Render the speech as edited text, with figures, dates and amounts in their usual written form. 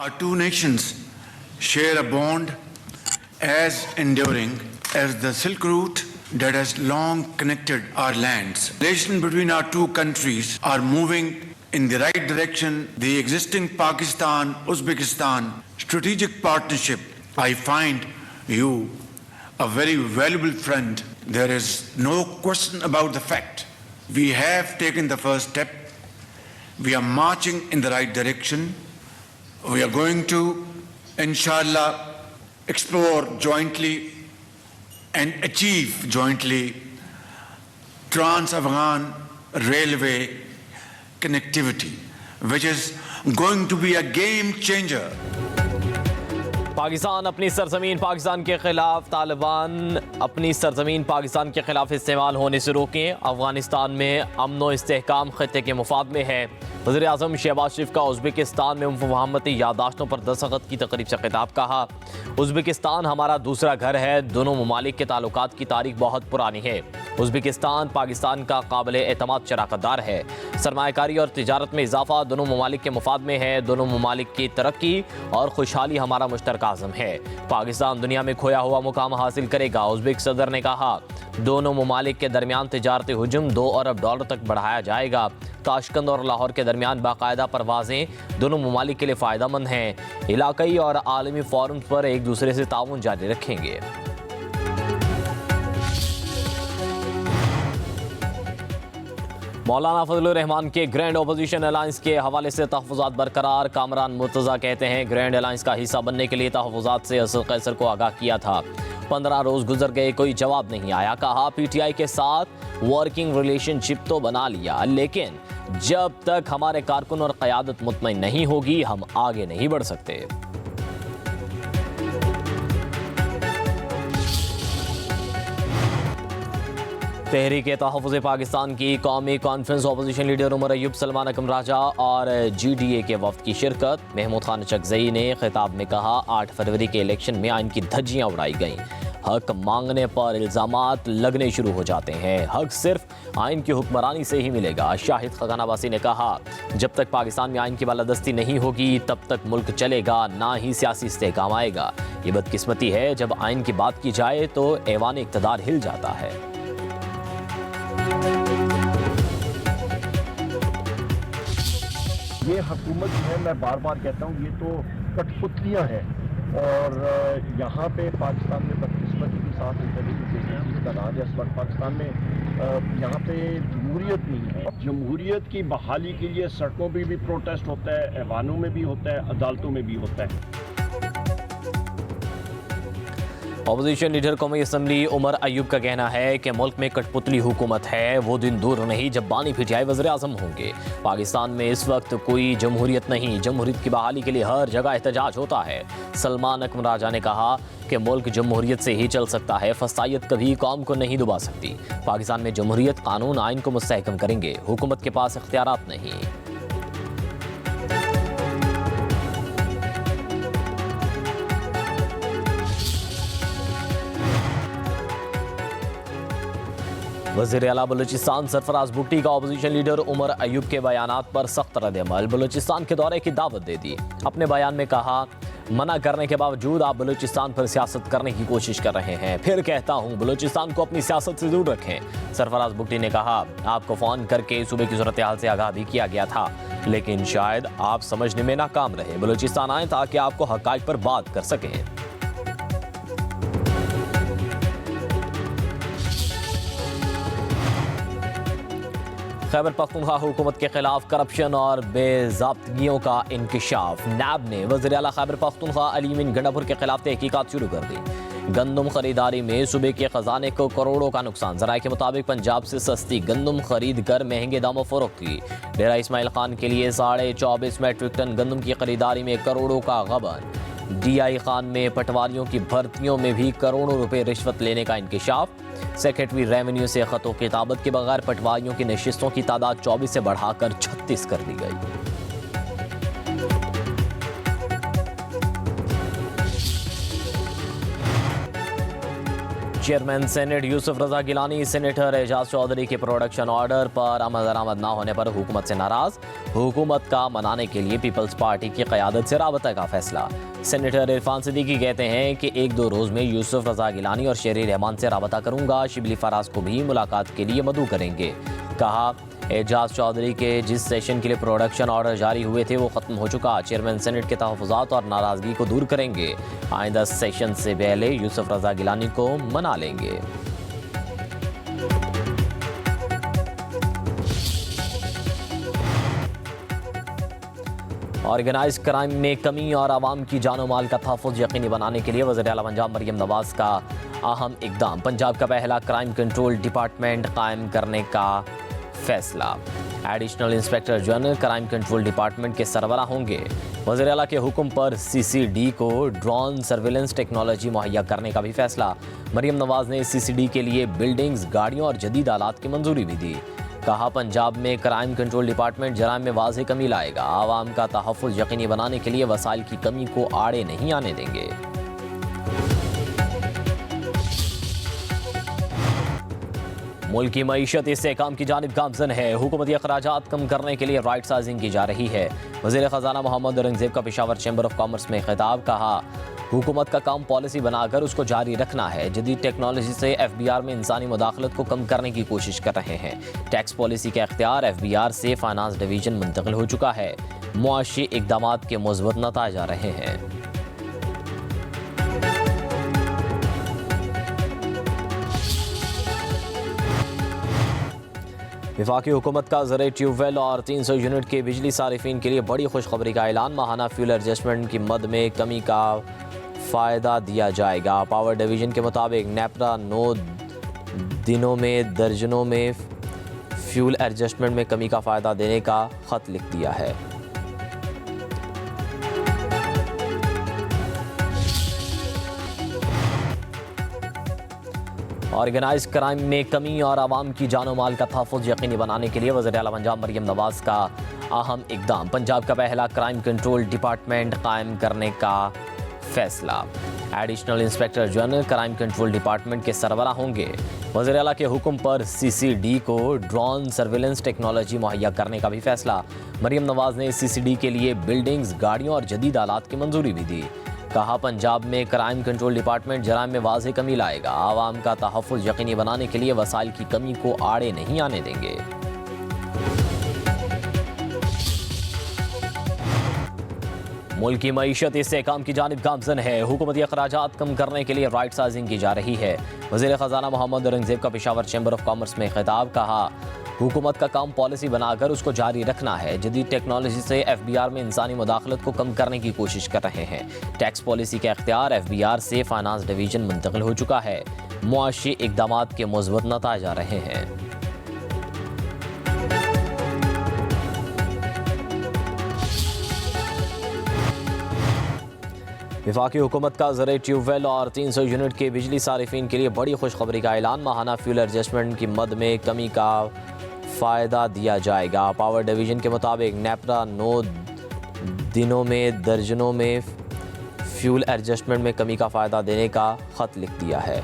Our two nations share a bond as enduring as the Silk Route that has long connected our lands. Relations between our two countries are moving in the right direction. The existing Pakistan-Uzbekistan strategic partnership, I find you a very valuable friend. There is no question about the fact. We have taken the first step. We are marching in the right direction. We are going to, inshallah, explore jointly and achieve jointly Trans-Afghan Railway connectivity, which is going to be a game changer. Pakistan अपनी सरजमीन पाकिस्तान के खिलाफ तालिबान अपनी सरजमीन पाकिस्तान के खिलाफ इस्तेमाल होने से रोकें। अफगानिस्तान में अमन व इस्तेहकाम खत्ते के मुफाद में है। वज़ीर आज़म शहबाज शरीफ का उज़्बेकिस्तान में मुफाहमती यादाश्तों पर दस्तखत की तकरीब से खिताब। कहा, उज़्बेकिस्तान हमारा दूसरा घर है। दोनों ममालिक के ताल्लुकात की तारीख बहुत पुरानी है। उज़्बेकिस्तान पाकिस्तान का काबिल एतमाद शराकतदार है। सरमायाकारी और तिजारत में इजाफा दोनों ममालिक के मुफाद में है। दोनों ममालिक की तरक्की और खुशहाली हमारा मुश्तरका आज़म है। पाकिस्तान दुनिया में खोया हुआ मुकाम हासिल करेगा। उज़्बेक सदर ने कहा, दोनों ममालिक के दरमियान तिजारती हुजूम $2 अरब तक बढ़ाया जाएगा। ताशकंद और लाहौर के दरमियान बाकायदा परवाजें दोनों ममालिक के लिए फ़ायदेमंद हैं। इलाक़ाई और आलमी फोरम्स पर एक दूसरे से ताउन जारी रखेंगे। मौलाना फजलुर रहमान के ग्रैंड अपोजिशन अलायंस के हवाले से तहफ़्फ़ुज़ात बरकरार। कामरान मुर्तज़ा कहते हैं, ग्रैंड अलायंस का हिस्सा बनने के लिए तहफ़्फ़ुज़ात से असद कैसर को आगाह किया था। 15 रोज़ गुजर गए, कोई जवाब नहीं आया। कहा, PTI के साथ वर्किंग रिलेशनशिप तो बना लिया, लेकिन जब तक हमारे कारकुन और क़यादत मुतमईन नहीं होगी हम आगे नहीं बढ़ सकते। तहरीक तहफ़्फ़ुज़ पाकिस्तान की कौमी conference opposition leader Omar Ayub, Salman Akram Raja और GDA के वफ़द की शिरकत। महमूद खान चकज़ई ने खिताब में कहा, 8 फरवरी के इलेक्शन में आइन की धज्जियाँ उड़ाई गईं। हक मांगने पर इल्ज़ामात लगने शुरू हो जाते हैं। हक सिर्फ आइन की हुक्मरानी से ही मिलेगा। शाहिद खगान अब्बासी ने कहा, जब तक पाकिस्तान में आइन की बालादस्ती नहीं होगी तब तक मुल्क चलेगा, ना ही सियासी इस्तेहकाम आएगा। ये बदकिस्मती है, जब आइन की बात की जाए तो ऐवान इक़्तिदार हिल जाता है। ये हुकूमत जो है, मैं बार बार कहता हूँ, ये तो कठपुतलियाँ हैं। और यहाँ पे पाकिस्तान में बदकिस्मती के साथ इस वक्त पाकिस्तान में यहाँ पे जमहूरियत नहीं है। जमहूरियत की बहाली के लिए सड़कों पर भी प्रोटेस्ट होता है, ऐवानों में भी होता है, अदालतों में भी होता है। अपोजिशन लीडर कौमी असम्बली उमर अयूब का कहना है कि मुल्क में कठपुतली हुकूमत है। वो दिन दूर नहीं जब बानी PTI वज़ीर आज़म होंगे। पाकिस्तान में इस वक्त कोई जमहूरियत नहीं। जमहूरियत की बहाली के लिए हर जगह एहतजाज होता है। सलमान अकरम राजा ने कहा कि मुल्क जमहूरियत से ही चल सकता है। फसायत कभी कौम को नहीं दुबा सकती। पाकिस्तान में जमहूरियत कानून आइन को मुस्तहकम करेंगे। हुकूमत के पास इख्तियारात नहीं। वज़ीर आला बलूचिस्तान सरफराज भुट्टी का अपोजिशन लीडर उमर अयूब के बयानात पर सख्त रद्द-ए-अमल। बलूचिस्तान के दौरे की दावत दे दी। अपने बयान में कहा, मना करने के बावजूद आप बलूचिस्तान पर सियासत करने की कोशिश कर रहे हैं। फिर कहता हूँ, बलूचिस्तान को अपनी सियासत से दूर रखें। सरफराज भुट्टी ने कहा, आपको फ़ोन करके सूबे की सूरत हाल से आगाह भी किया गया था, लेकिन शायद आप समझने में नाकाम रहे। बलूचिस्तान आए ताकि आपको हक़ाइक़ पर बात कर सकें। खैबर पख्तूनख्वा हुकूमत के खिलाफ करप्शन और बेज़ाब्तगियों का इंकशाफ। नैब ने वज़ीर आला खैबर पख्तूनख्वा अली अमीन गंडापुर के खिलाफ तहकीकात शुरू कर दी। गंदम खरीदारी में सूबे के खजाने को करोड़ों का नुकसान। ज़राए के मुताबिक पंजाब से सस्ती गंदम खरीद कर महंगे दामों फरोख्त की। डेरा इस्माइल खान के लिए 24.5 मेट्रिक टन गंदम की खरीदारी में करोड़ों का गबन। DI खान में पटवारियों की भर्तियों में भी करोड़ों रुपए रिश्वत लेने का इंकशाफ। सेक्रेटरी रेवेन्यू से खतों किताबत के बगैर पटवारियों की नशिस्तों की तादाद 24 से बढ़ाकर 36 कर दी गई। चेयरमैन सेनेट यूसुफ रजा गिलानी सेनेटर एजाज चौधरी के प्रोडक्शन ऑर्डर पर अमल दरामद न होने पर हुकूमत से नाराज। हुकूमत का मनाने के लिए पीपल्स पार्टी की क़यादत से राबता का फैसला। सेनेटर इरफान सिद्दीकी कहते हैं कि 1-2 रोज़ में यूसुफ रज़ा गिलानी और शेर रहमान से राबता करूँगा। शिबली फराज को भी मुलाकात के लिए मदऊ करेंगे। कहा, एजाज चौधरी के जिस सेशन के लिए प्रोडक्शन ऑर्डर जारी हुए थे वो ख़त्म हो चुका। चेयरमैन सेनेट के तहफ़्फ़ुज़ात और नाराज़गी को दूर करेंगे। आइंदा सेशन से पहले यूसुफ रज़ा गिलानी को मना लेंगे। ऑर्गेनाइज क्राइम में कमी और आवाम की जानो माल का तहफ़्फ़ुज़ यकीनी बनाने के लिए वज़ीर-ए-आला पंजाब मरियम नवाज़ का अहम इक़दाम। पंजाब का पहला क्राइम कंट्रोल डिपार्टमेंट कायम करने का फैसला। Additional inspector general crime control department के सरबराह होंगे। वज़ीर-ए-आला के हुक्म पर CCD को ड्रोन सर्विलेंस टेक्नोलॉजी मुहैया करने का भी फैसला। मरियम नवाज़ ने CCD के लिए बिल्डिंग्स, गाड़ियों और जदीद आलात की मंजूरी भी दी। कहा, पंजाब में क्राइम कंट्रोल डिपार्टमेंट जराइम में वाज़ेह कमी लाएगा। आवाम का तहफ़्फ़ुज़ यकीनी बनाने के लिए वसाइल की कमी को आड़े नहीं आने देंगे। मुल्क की मईशत इस्तेहकाम की जानिब गामज़न है। हुकूमती अखराजात कम करने के लिए राइट साइजिंग की जा रही है। वज़ीर ख़जाना मोहम्मद औरंगज़ेब का पेशावर चैम्बर ऑफ कॉमर्स में खिताब। कहा, हुकूमत का काम पॉलिसी बनाकर उसको जारी रखना है। जदीद टेक्नोलॉजी से FBR में इंसानी मुदाखलत को कम करने की कोशिश कर रहे हैं। टैक्स पॉलिसी का इख्तियार FBR से फाइनेंस डिवीजन मुंतकिल हो चुका है। मुआशी इक़दामात के मुस्बत नताइज आ रहे हैं। वफाकी हुकूमत का ज़रिए ट्यूबवेल और 300 यूनिट के बिजली सारिफिन के लिए बड़ी खुशखबरी का ऐलान। माहाना फ्यूल एडजस्टमेंट की मद में कमी का फ़ायदा दिया जाएगा। पावर डिवीज़न के मुताबिक नेपरा 9 दिनों में दर्जनों में फ्यूल एडजस्टमेंट में कमी का फ़ायदा देने का ख़त लिख दिया है। ऑर्गेनाइज क्राइम में कमी और आवाम की जानो माल का तहफ़्फ़ुज़ यकीनी बनाने के लिए वज़ीर-ए-आला पंजाब मरियम नवाज़ का अहम इक़दाम। पंजाब का पहला क्राइम कंट्रोल डिपार्टमेंट कायम करने का फैसला। Additional inspector general crime control department के सरबराह होंगे। वज़ीर-ए-आला के हुक्म पर CCD को ड्रोन सर्विलेंस टेक्नोलॉजी मुहैया करने का भी फैसला। मरियम नवाज़ ने CCD के लिए बिल्डिंग्स, गाड़ियों और जदीद आलात की मंजूरी भी दी। कहा, पंजाब में क्राइम कंट्रोल डिपार्टमेंट जराइम में वाज़ेह कमी लाएगा। आवाम का तहफ़्फ़ुज़ यकीनी बनाने के लिए वसाइल की कमी को आड़े नहीं आने देंगे। मुल्क की मईशत इस्तेहकाम की जानिब गामज़न है। हुकूमती अखराजात कम करने के लिए राइट साइजिंग की जा रही है। वज़ीर ख़जाना मोहम्मद औरंगज़ेब का पेशावर चैम्बर ऑफ कॉमर्स में खिताब। कहा, हुकूमत का काम पॉलिसी बनाकर उसको जारी रखना है। जदीद टेक्नोलॉजी से FBR में इंसानी मुदाखलत को कम करने की कोशिश कर रहे हैं। टैक्स पॉलिसी का इख्तियार FBR से फाइनेंस डिवीजन मुंतकिल हो चुका है। मुआशी इक़दामात के मुस्बत नताइज आ रहे हैं। वफाकी हुकूमत का ज़रिए ट्यूबवेल और 300 यूनिट के बिजली सारिफिन के लिए बड़ी खुशखबरी का ऐलान। माहाना फ्यूल एडजस्टमेंट की मद में कमी का फ़ायदा दिया जाएगा। पावर डिवीज़न के मुताबिक नेपरा 9 दिनों में दर्जनों में फ्यूल एडजस्टमेंट में कमी का फ़ायदा देने का ख़त लिख दिया है।